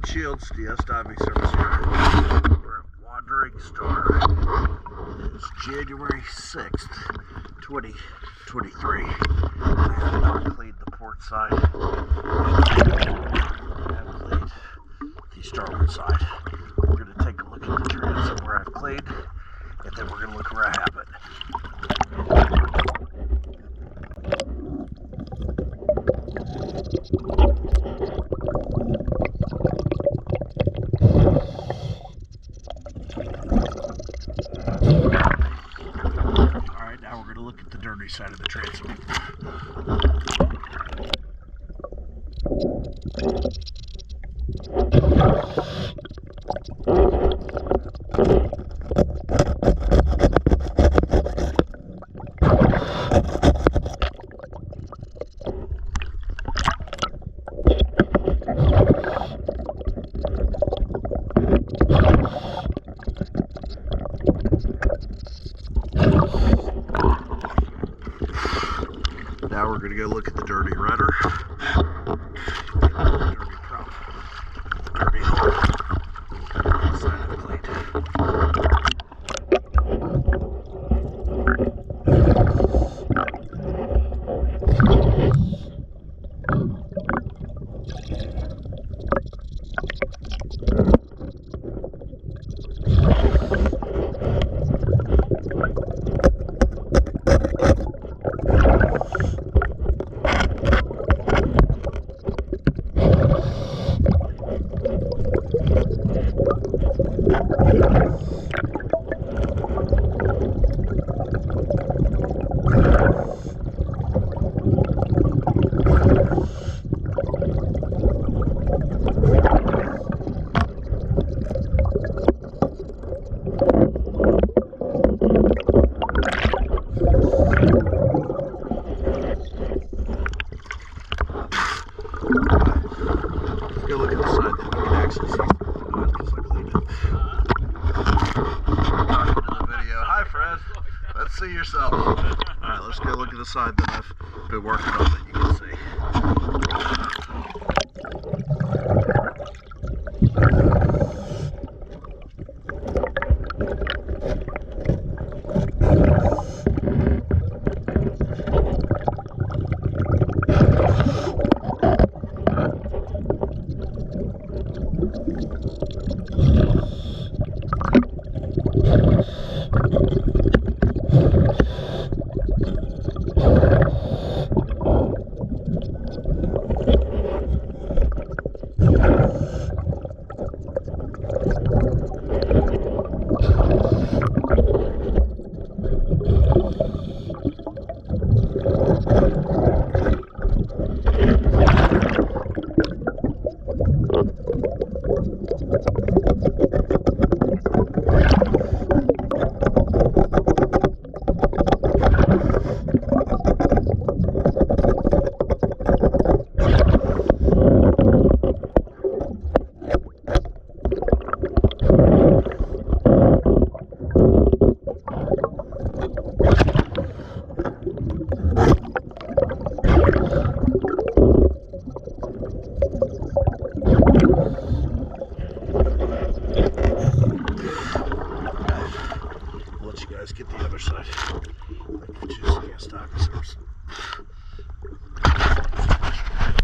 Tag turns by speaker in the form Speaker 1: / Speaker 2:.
Speaker 1: Shields DS diving service here. We're at Wandering Star. It's January 6th, 2023. I have not cleaned the port side. I have cleaned the starboard side. We're going to take a look at the transom where I've cleaned, and then we're going to look where I haven't. Alright, now we're going to look at the dirty side of the transom. Now we're going to go look at the dirty rudder, the dirty prop, the dirty hull, inside of the plate. Go look at the side that we can actually see because I cleaned it. Talking to the video. Hi Fred, let's see yourself. Alright, let's go look at the side that I've been working on.